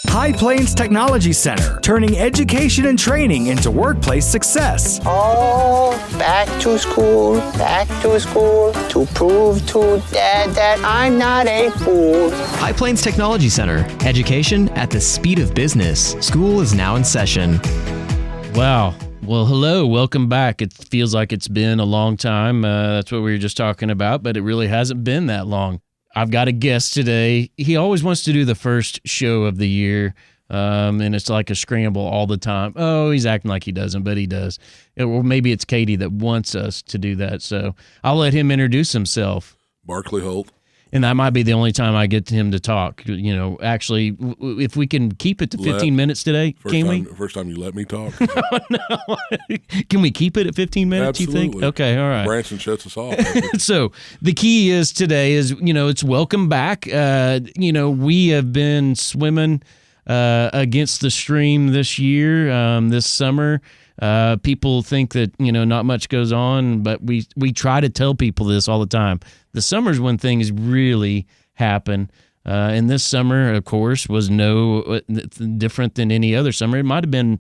High Plains Technology Center, turning education and training into workplace success. Oh, back to school, to prove to Dad that I'm not a fool. High Plains Technology Center, education at the speed of business. School is now in session. Wow. Well, hello. Welcome back. It feels like it's been a long time. That's what we were just talking about, but it really hasn't been that long. I've got a guest today. He always wants to do the first show of the year, and it's like a scramble all the time. Oh, he's acting like he doesn't, but he does. Or maybe it's Katie that wants us to do that, so I'll let him introduce himself. Barclay, Holt. And that might be the only time I get him to talk. You know, actually, if we can keep it to 15 minutes today, can we? First time you let me talk. No. Can we keep it at 15 minutes, Absolutely. you think? Okay, all right. Branson shuts us off. So the key is today is, it's welcome back. We have been swimming against the stream this year, this summer. People think that, not much goes on, but we try to tell people this all the time. The summer's when things really happen. And this summer, of course, was no different than any other summer. It might have been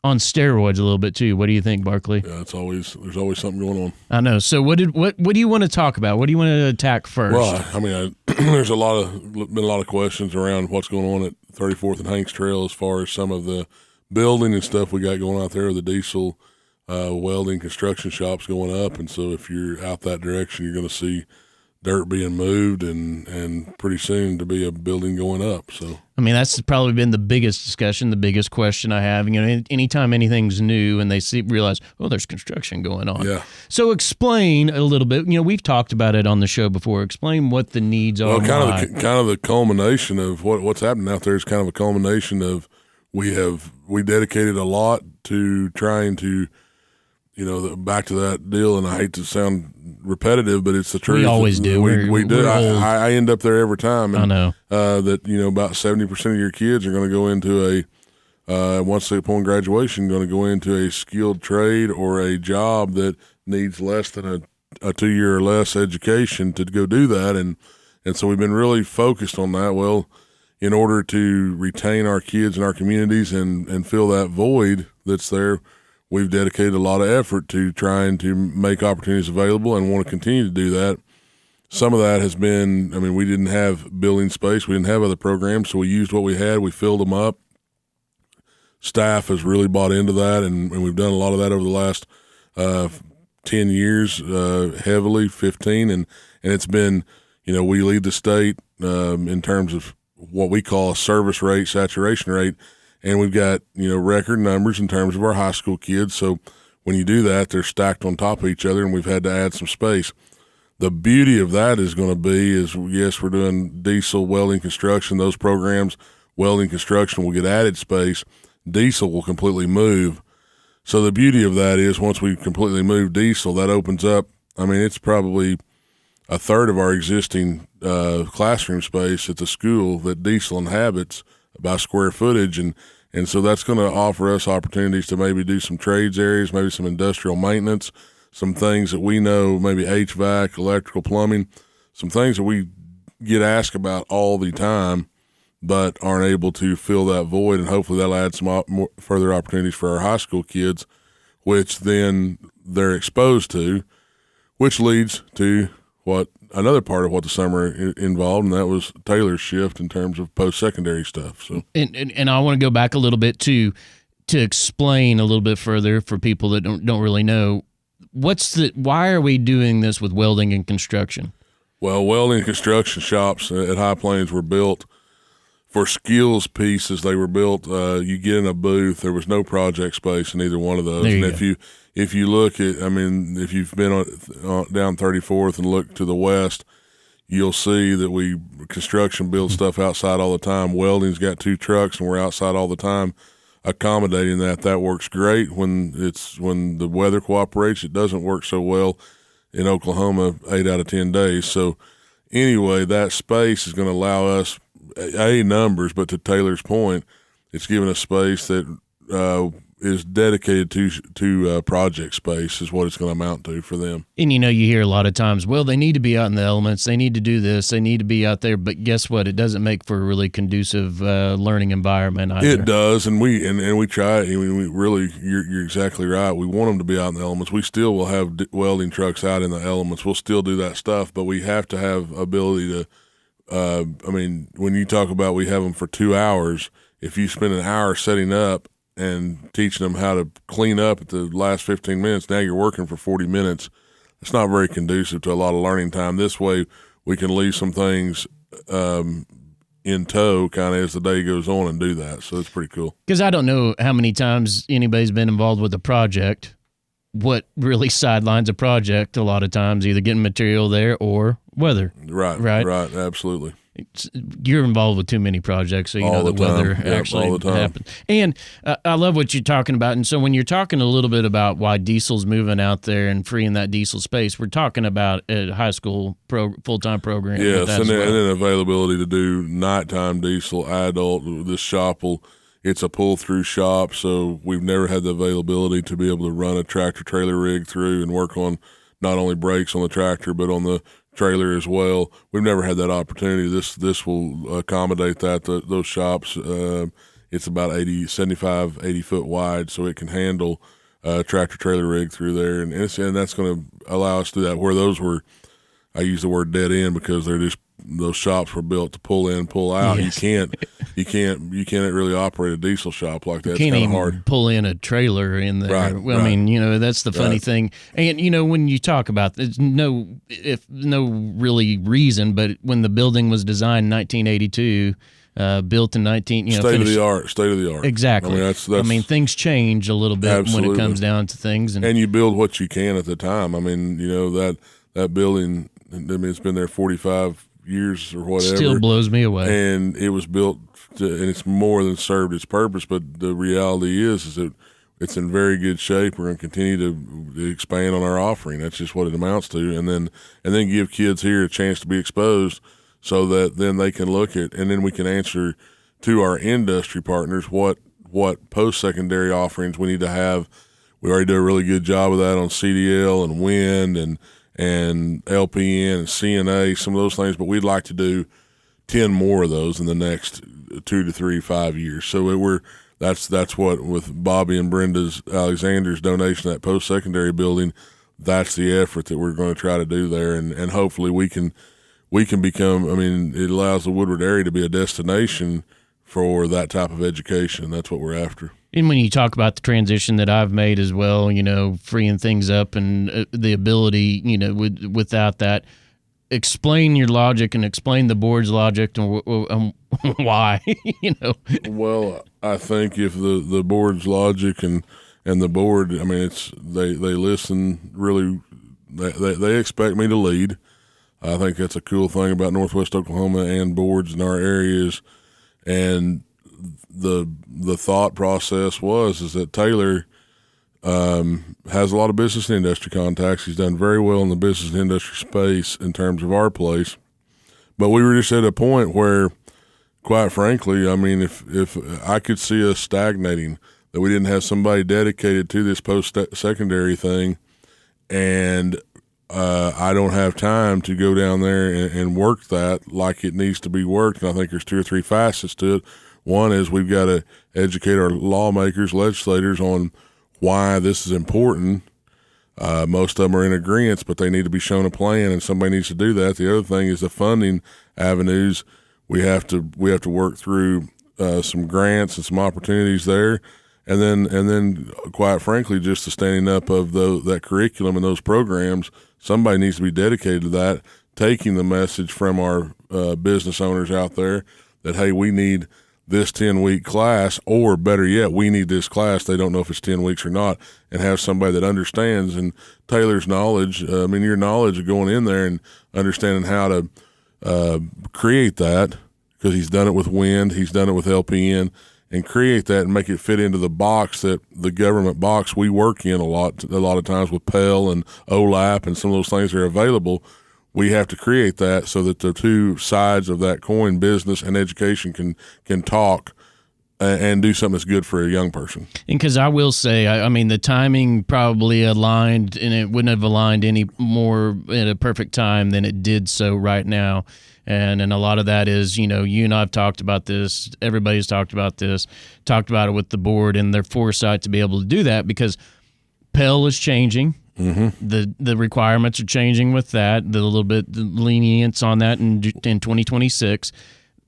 on steroids a little bit too. What do you think, Barclay? Yeah, there's always something going on. I know. So what do you want to talk about? What do you want to attack first? Well, I mean, there's been a lot of questions around what's going on at 34th and Hanks Trail as far as some of the building and stuff we got going out there, the diesel welding construction shops going up. And so if you're out that direction, you're going to see dirt being moved and pretty soon to be a building going up. So I mean, that's probably been the biggest discussion, the biggest question I have. Anytime anything's new and they realize, oh, there's construction going on. Yeah. So explain a little bit. We've talked about it on the show before. Explain what the needs are. Well, kind of the culmination of what's happening out there is kind of a culmination of we dedicated a lot to trying to, back to that deal, and I hate to sound repetitive, but it's the truth. We always do. We do. I end up there every time. And, I know. That, about 70% of your kids are going to go into once they upon graduation, going to go into a skilled trade or a job that needs less than a 2-year or less education to go do that. And so we've been really focused on that. Well, in order to retain our kids in our communities and fill that void that's there, we've dedicated a lot of effort to trying to make opportunities available and want to continue to do that. Some of that has been, we didn't have building space. We didn't have other programs, so we used what we had. We filled them up. Staff has really bought into that, and we've done a lot of that over the last 10 years, heavily, 15. And it's been, we lead the state in terms of what we call a service rate, saturation rate. And we've got, record numbers in terms of our high school kids. So when you do that, they're stacked on top of each other, and we've had to add some space. The beauty of that is going to be yes, we're doing diesel, welding, construction, those programs. Welding, construction will get added space. Diesel will completely move. So the beauty of that is once we completely move diesel, that opens up, it's probably a third of our existing classroom space at the school that diesel inhabits by square footage, and so that's going to offer us opportunities to maybe do some trades areas, maybe some industrial maintenance, some things that we know, maybe HVAC, electrical, plumbing, some things that we get asked about all the time but aren't able to fill that void, and hopefully that'll add some more further opportunities for our high school kids, which then they're exposed to, which leads to another part of what the summer involved, and that was Taylor's shift in terms of post-secondary stuff. So, and I want to go back a little bit to explain a little bit further for people that don't really know why are we doing this with welding and construction? Well, welding and construction shops at High Plains were built for skills pieces. They were built. You get in a booth. There was no project space in either one of those. And if you look at, if you've been down 34th and look to the west, you'll see that construction builds stuff outside all the time. Welding's got 2 trucks, and we're outside all the time accommodating that. That works great when the weather cooperates. It doesn't work so well in Oklahoma 8 out of 10 days. So anyway, that space is going to allow us, numbers, but to Taylor's point, it's given us space that is dedicated to project space is what it's going to amount to for them. And you hear a lot of times, well, they need to be out in the elements, they need to do this, they need to be out there. But guess what? It doesn't make for a really conducive learning environment either. It does, and we try. We really, you're exactly right. We want them to be out in the elements. We still will have welding trucks out in the elements. We'll still do that stuff, but we have to have ability to. When you talk about we have them for 2 hours, if you spend an hour setting up and teaching them how to clean up at the last 15 minutes, now you're working for 40 minutes. It's not very conducive to a lot of learning time. This way we can leave some things in tow kind of as the day goes on and do that. So it's pretty cool. Because I don't know how many times anybody's been involved with a project. What really sidelines a project a lot of times, either getting material there or weather. Right, absolutely. You're involved with too many projects, so you know the weather actually happens. And I love what you're talking about. And so when you're talking a little bit about why diesel's moving out there and freeing that diesel space, we're talking about a high school full-time program. Yes, and then availability to do nighttime diesel, adult. This shop it's a pull-through shop, so we've never had the availability to be able to run a tractor-trailer rig through and work on not only brakes on the tractor but on the trailer as well. We've never had that opportunity. This will accommodate that. Those shops, it's about 75, 80 foot wide, so it can handle tractor trailer rig through there, and that's going to allow us to do that. Where those were, I use the word dead end because those shops were built to pull in, pull out. Yes. You can't really operate a diesel shop like that. You can't it's even hard. Pull in a trailer in there. Right, well, I mean, that's the funny thing. And when you talk about there's no really reason, but when the building was designed in 1982, built in state of the art. Exactly. That's things change a little bit absolutely. When it comes down to things, and you build what you can at the time. That building. It's been there 45 years or whatever. Still blows me away. And it was built and it's more than served its purpose. But the reality is that it's in very good shape. We're going to continue to expand on our offering. That's just what it amounts to. And then give kids here a chance to be exposed, so that then they can look at, and then we can answer to our industry partners what post-secondary offerings we need to have. We already do a really good job of that on CDL and wind and LPN and CNA, some of those things, but we'd like to do 10 more of those in the next 2 to 3, 5 years. So that's what, with Bobby and Brenda's Alexander's donation of that post-secondary building, that's the effort that we're going to try to do there, and hopefully we can become, it allows the Woodward area to be a destination for that type of education. That's what we're after. And when you talk about the transition that I've made as well, freeing things up and the ability, without that, explain your logic and explain the board's logic and why, Well, I think if the board's logic and the board, they listen really, they expect me to lead. I think that's a cool thing about Northwest Oklahoma and boards in our areas. And the thought process is that Taylor has a lot of business and industry contacts. He's done very well in the business and industry space in terms of our place. But we were just at a point where, quite frankly, if I could see us stagnating, that we didn't have somebody dedicated to this post-secondary thing, and I don't have time to go down there and work that like it needs to be worked. And I think there's 2 or 3 facets to it. One is we've got to educate our lawmakers, legislators on why this is important. Most of them are in agreement, but they need to be shown a plan, and somebody needs to do that. The other thing is the funding avenues. We have to work through some grants and some opportunities there. And then, quite frankly, just the standing up of that curriculum and those programs, somebody needs to be dedicated to that, taking the message from our business owners out there that, hey, we need this 10-week class, or better yet, we need this class. They don't know if it's 10 weeks or not, and have somebody that understands. And Taylor's knowledge, your knowledge of going in there and understanding how to create that, because he's done it with wind, he's done it with LPN, and create that and make it fit into the box, that the government box we work in a lot of times with Pell and OLAP and some of those things are available. We have to create that so that the two sides of that coin, business and education, can talk and do something that's good for a young person. And because I will say, I mean, the timing probably aligned, and it wouldn't have aligned any more at a perfect time than it did so right now. And a lot of that is, you and I have talked about this. Everybody's talked about this, talked about it with the board and their foresight to be able to do that, because Pell is changing. Mm-hmm. The requirements are changing with that. The little bit lenience on that in 2026.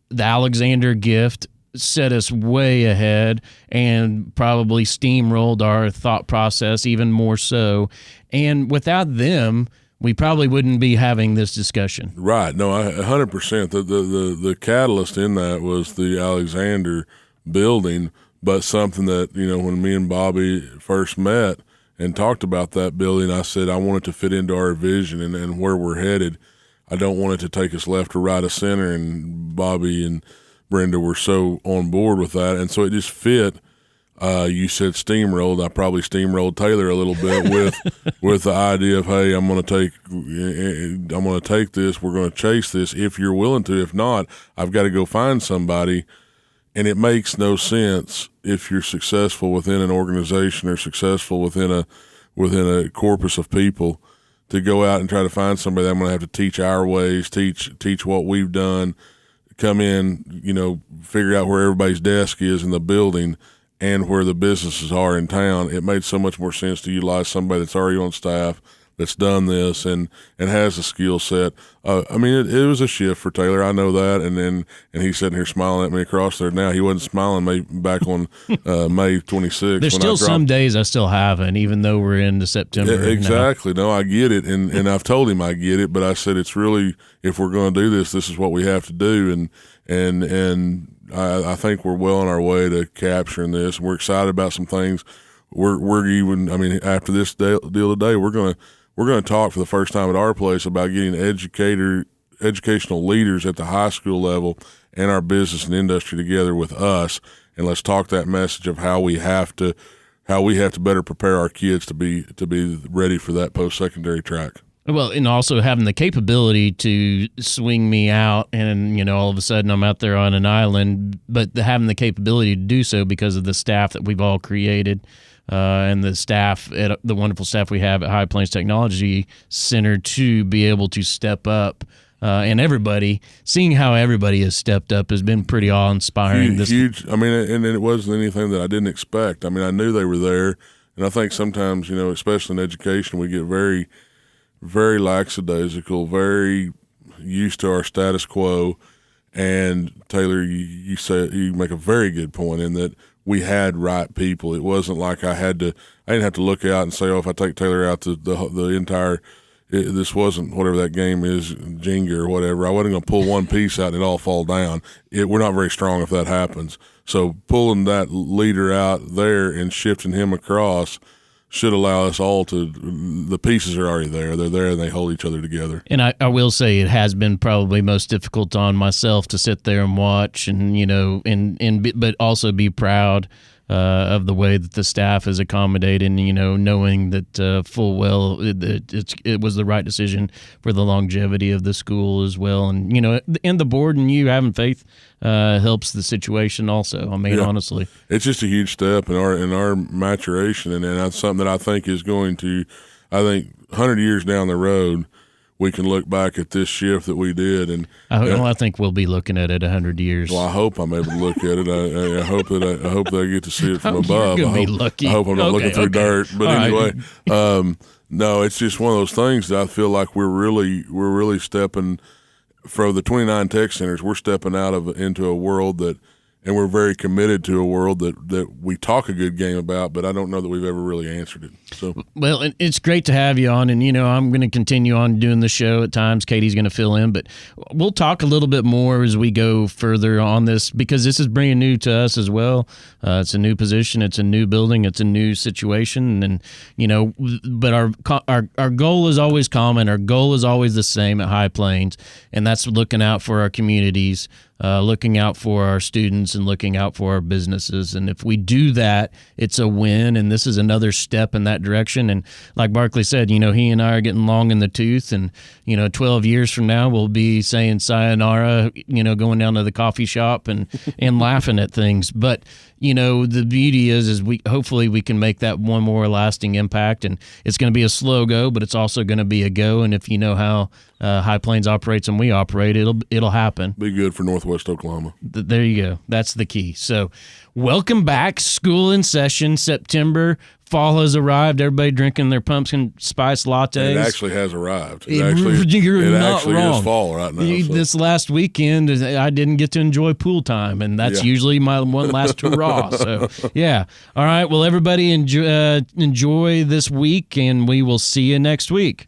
The Alexander gift set us way ahead and probably steamrolled our thought process even more so. And without them, we probably wouldn't be having this discussion. Right. No, 100%. The catalyst in that was the Alexander building, but something that, when me and Bobby first met and talked about that building, I said I want it to fit into our vision and where we're headed. I don't want it to take us left or right of center, and Bobby and Brenda were so on board with that, and so it just fit. You said steamrolled. I probably steamrolled Taylor a little bit with the idea of, hey, I'm going to take this. We're going to chase this if you're willing to. If not, I've got to go find somebody. And it makes no sense if you're successful within an organization or successful within a corpus of people to go out and try to find somebody that I'm going to have to teach our ways, teach what we've done, come in, figure out where everybody's desk is in the building and where the businesses are in town. It made so much more sense to utilize somebody that's already on staff, that's done this and has a skill set. It was a shift for Taylor. I know that. And he's sitting here smiling at me across there now. He wasn't smiling back on May 26th. There's still some days I still haven't, even though we're into September. Yeah, exactly. No, I get it. And I've told him I get it, but I said it's really, if we're going to do this, this is what we have to do. And I think we're well on our way to capturing this. We're excited about some things. We're even, after this deal today, we're going to talk for the first time at our place about getting educational leaders at the high school level and our business and industry together with us, and let's talk that message of how we have to better prepare our kids to be ready for that post-secondary track. Well, and also having the capability to swing me out and, all of a sudden I'm out there on an island, but having the capability to do so because of the staff that we've all created. And the wonderful staff we have at High Plains Technology Center to be able to step up, and seeing how everybody has stepped up has been pretty awe-inspiring. Huge. And it wasn't anything that I didn't expect. I knew they were there, and I think sometimes, especially in education, we get very, very lackadaisical, very used to our status quo. And Taylor, you make a very good point in that we had right people. It wasn't like I didn't have to look out and say, if I take Taylor out, the entire, this wasn't whatever that game is, Jenga or whatever. I wasn't going to pull one piece out and it all fall down. We're not very strong if that happens. So pulling that leader out there and shifting him across should allow us all the pieces are already there. They're there and they hold each other together. And I will say it has been probably most difficult on myself to sit there and watch but also be proud of the way that the staff is accommodated, knowing that full well it was the right decision for the longevity of the school as well. And, and the board and you having faith helps the situation also. Honestly. It's just a huge step in our maturation, and that's something that I think is going to, 100 years down the road, we can look back at this shift that we did, and I think we'll be looking at it 100 years. Well, I hope I'm able to look at it. I hope that I get to see it from above. You're gonna be lucky. I hope I'm not looking through dirt. But anyway, no, it's just one of those things that I feel like we're really stepping for the 29 tech centers. We're stepping into a world that. And we're very committed to a world that we talk a good game about, but I don't know that we've ever really answered it. So, well, it's great to have you on, and I'm going to continue on doing the show at times. Katie's going to fill in, but we'll talk a little bit more as we go further on this, because this is brand new to us as well. It's a new position, it's a new building, it's a new situation, and but our goal is always common. Our goal is always the same at High Plains, and that's looking out for our communities. looking out for our students and looking out for our businesses. And if we do that, it's a win. And this is another step in that direction. And like Barclay said, he and I are getting long in the tooth. And, 12 years from now, we'll be saying sayonara, going down to the coffee shop and laughing at things. But, the beauty is hopefully we can make that one more lasting impact. And it's going to be a slow go, but it's also going to be a go. And if you know how High Plains operates and we operate, it'll happen. Be good for Northwest Oklahoma. There you go. That's the key. So welcome back. School in session. September. Fall has arrived. Everybody drinking their pumpkin spice lattes. It actually has arrived. You're it not actually wrong. is fall right now. This last weekend, I didn't get to enjoy pool time, and that's usually my one last hurrah. So, yeah. All right. Well, everybody enjoy this week, and we will see you next week.